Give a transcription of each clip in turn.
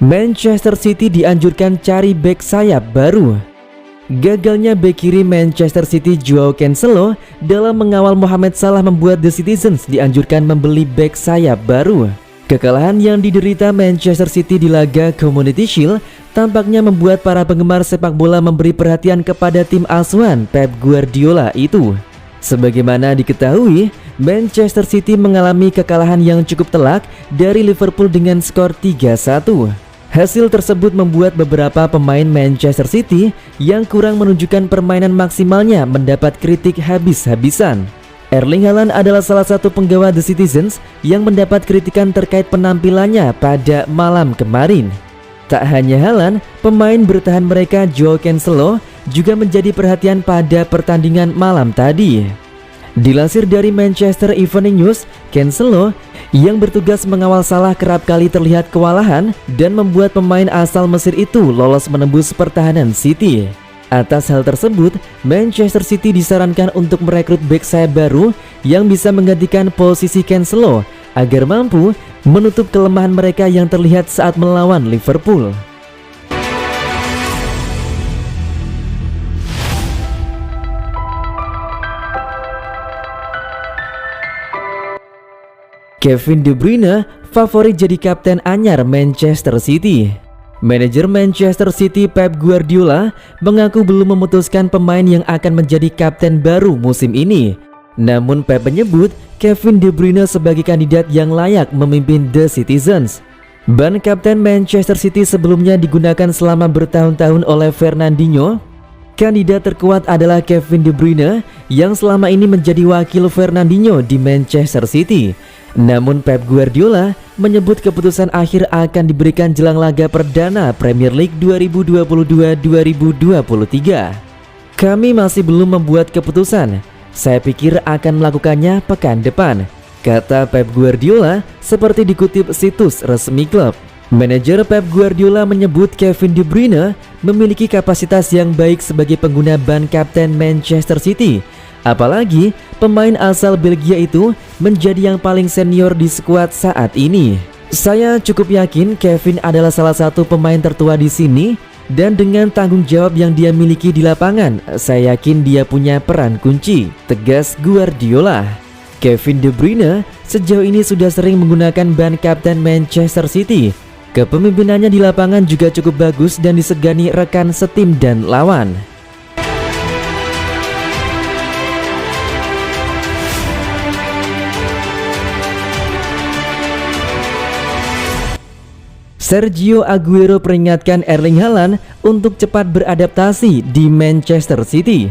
Manchester City dianjurkan cari bek sayap baru. Gagalnya bek kiri Manchester City Joao Cancelo dalam mengawal Mohamed Salah membuat The Citizens dianjurkan membeli bek sayap baru. Kekalahan yang diderita Manchester City di laga Community Shield tampaknya membuat para penggemar sepak bola memberi perhatian kepada tim asuhan Pep Guardiola itu. Sebagaimana diketahui, Manchester City mengalami kekalahan yang cukup telak dari Liverpool dengan skor 3-1. Hasil tersebut membuat beberapa pemain Manchester City yang kurang menunjukkan permainan maksimalnya mendapat kritik habis-habisan. Erling Haaland adalah salah satu penggawa The Citizens yang mendapat kritikan terkait penampilannya pada malam kemarin. Tak hanya Haaland, pemain bertahan mereka Joao Cancelo juga menjadi perhatian pada pertandingan malam tadi. Dilansir dari Manchester Evening News, Cancelo yang bertugas mengawal Salah kerap kali terlihat kewalahan dan membuat pemain asal Mesir itu lolos menembus pertahanan City. Atas hal tersebut, Manchester City disarankan untuk merekrut bek sayap baru yang bisa menggantikan posisi Cancelo agar mampu menutup kelemahan mereka yang terlihat saat melawan Liverpool. Kevin De Bruyne favorit jadi kapten anyar Manchester City. Manajer Manchester City Pep Guardiola mengaku belum memutuskan pemain yang akan menjadi kapten baru musim ini. Namun Pep menyebut Kevin De Bruyne sebagai kandidat yang layak memimpin The Citizens. Ban kapten Manchester City sebelumnya digunakan selama bertahun-tahun oleh Fernandinho. Kandidat terkuat adalah Kevin De Bruyne yang selama ini menjadi wakil Fernandinho di Manchester City. Namun Pep Guardiola menyebut keputusan akhir akan diberikan jelang laga perdana Premier League 2022-2023. Kami masih belum membuat keputusan. Saya pikir akan melakukannya pekan depan, kata Pep Guardiola seperti dikutip situs resmi klub. Manajer Pep Guardiola menyebut Kevin De Bruyne memiliki kapasitas yang baik sebagai pengguna ban kapten Manchester City. Apalagi pemain asal Belgia itu menjadi yang paling senior di skuad saat ini. Saya cukup yakin Kevin adalah salah satu pemain tertua di sini dan dengan tanggung jawab yang dia miliki di lapangan, saya yakin dia punya peran kunci, tegas Guardiola. Kevin De Bruyne sejauh ini sudah sering menggunakan ban kapten Manchester City. Kepemimpinannya di lapangan juga cukup bagus dan disegani rekan setim dan lawan. Sergio Aguero peringatkan Erling Haaland untuk cepat beradaptasi di Manchester City.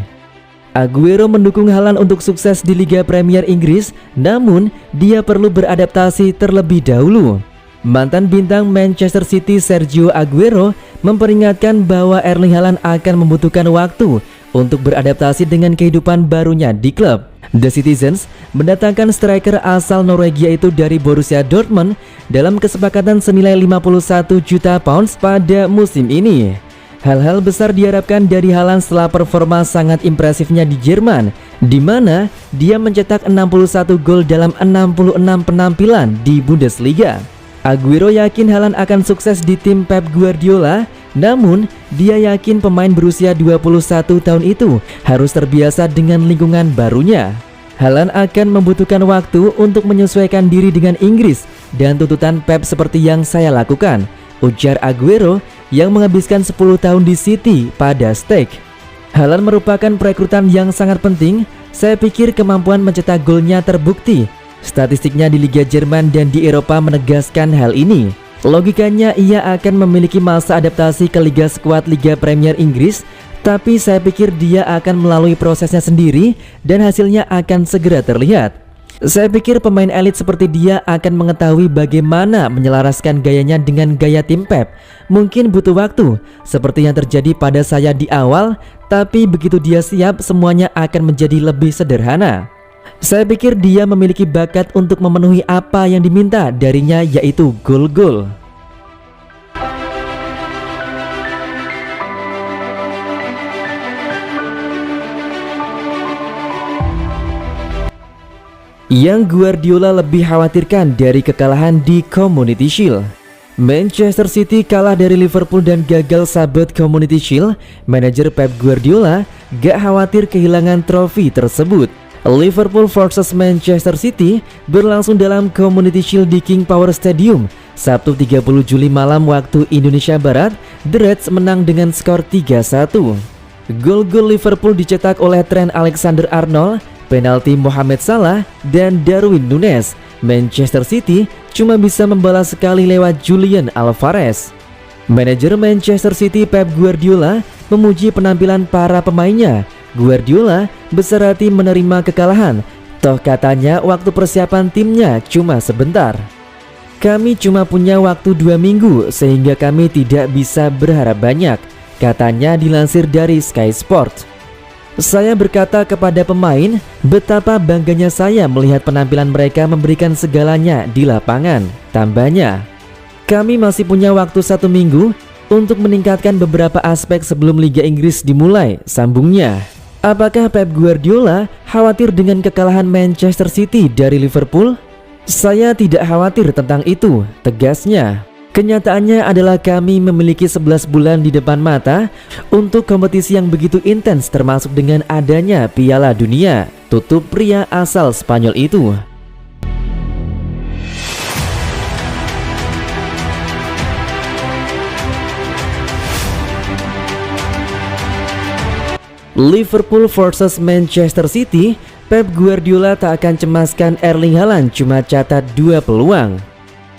Aguero mendukung Haaland untuk sukses di Liga Premier Inggris, namun dia perlu beradaptasi terlebih dahulu. Mantan bintang Manchester City Sergio Aguero memperingatkan bahwa Erling Haaland akan membutuhkan waktu untuk beradaptasi dengan kehidupan barunya di klub. The Citizens mendatangkan striker asal Norwegia itu dari Borussia Dortmund dalam kesepakatan senilai 51 juta pounds pada musim ini. Hal-hal besar diharapkan dari Haaland setelah performa sangat impresifnya di Jerman, di mana dia mencetak 61 gol dalam 66 penampilan di Bundesliga. Aguero yakin Haaland akan sukses di tim Pep Guardiola, namun dia yakin pemain berusia 21 tahun itu harus terbiasa dengan lingkungan barunya. Haaland akan membutuhkan waktu untuk menyesuaikan diri dengan Inggris dan tuntutan Pep seperti yang saya lakukan, ujar Aguero yang menghabiskan 10 tahun di City pada stake. Haaland merupakan perekrutan yang sangat penting. Saya pikir kemampuan mencetak golnya terbukti. Statistiknya di Liga Jerman dan di Eropa menegaskan hal ini. Logikanya ia akan memiliki masa adaptasi ke liga skuad Liga Premier Inggris, tapi saya pikir dia akan melalui prosesnya sendiri dan hasilnya akan segera terlihat. Saya pikir pemain elit seperti dia akan mengetahui bagaimana menyelaraskan gayanya dengan gaya tim Pep. Mungkin butuh waktu, seperti yang terjadi pada saya di awal, tapi begitu dia siap, semuanya akan menjadi lebih sederhana. Saya pikir dia memiliki bakat untuk memenuhi apa yang diminta darinya, yaitu gol-gol. Yang Guardiola lebih khawatirkan dari kekalahan di Community Shield. Manchester City kalah dari Liverpool dan gagal sabet Community Shield. Manajer Pep Guardiola gak khawatir kehilangan trofi tersebut. Liverpool vs Manchester City berlangsung dalam Community Shield di King Power Stadium Sabtu 30 Juli malam waktu Indonesia Barat. The Reds menang dengan skor 3-1. Gol-gol Liverpool dicetak oleh Trent Alexander-Arnold, penalti Mohamed Salah, dan Darwin Núñez. Manchester City cuma bisa membalas sekali lewat Julian Alvarez. Manajer Manchester City Pep Guardiola memuji penampilan para pemainnya. Guardiola besar hati menerima kekalahan, toh katanya waktu persiapan timnya cuma sebentar. Kami cuma punya waktu 2 minggu sehingga kami tidak bisa berharap banyak, katanya dilansir dari Sky Sports. Saya berkata kepada pemain betapa bangganya saya melihat penampilan mereka memberikan segalanya di lapangan, tambahnya. Kami masih punya waktu 1 minggu untuk meningkatkan beberapa aspek sebelum Liga Inggris dimulai, sambungnya. Apakah Pep Guardiola khawatir dengan kekalahan Manchester City dari Liverpool? Saya tidak khawatir tentang itu, tegasnya. Kenyataannya adalah kami memiliki 11 bulan di depan mata untuk kompetisi yang begitu intens, termasuk dengan adanya Piala Dunia, tutup pria asal Spanyol itu. Liverpool vs Manchester City, Pep Guardiola tak akan cemaskan Erling Haaland, cuma catat 2 peluang.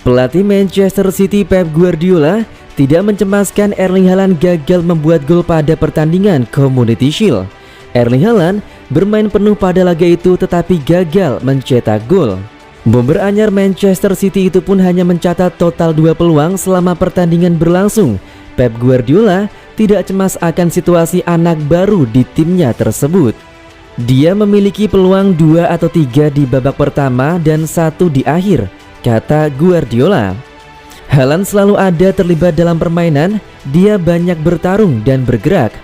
Pelatih Manchester City Pep Guardiola tidak mencemaskan Erling Haaland gagal membuat gol pada pertandingan Community Shield. Erling Haaland bermain penuh pada laga itu tetapi gagal mencetak gol. Bomber anyar Manchester City itu pun hanya mencatat total 2 peluang selama pertandingan berlangsung. Pep Guardiola tidak cemas akan situasi anak baru di timnya tersebut. Dia memiliki peluang 2 atau 3 di babak pertama dan 1 di akhir, kata Guardiola. Haaland selalu ada terlibat dalam permainan, dia banyak bertarung dan bergerak.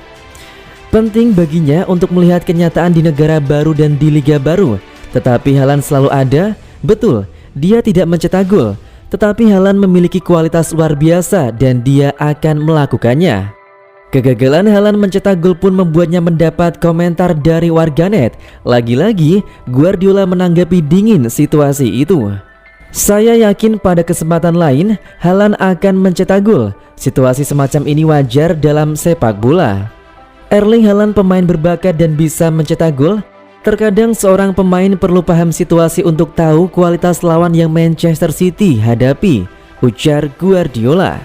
Penting baginya untuk melihat kenyataan di negara baru dan di liga baru. Tetapi Haaland selalu ada, betul, dia tidak mencetak gol. Tetapi Haaland memiliki kualitas luar biasa dan dia akan melakukannya. Kegagalan Haaland mencetak gol pun membuatnya mendapat komentar dari warganet. Lagi-lagi Guardiola menanggapi dingin situasi itu. Saya yakin pada kesempatan lain Haaland akan mencetak gol. Situasi semacam ini wajar dalam sepak bola. Erling Haaland pemain berbakat dan bisa mencetak gol. Terkadang seorang pemain perlu paham situasi untuk tahu kualitas lawan yang Manchester City hadapi, ujar Guardiola.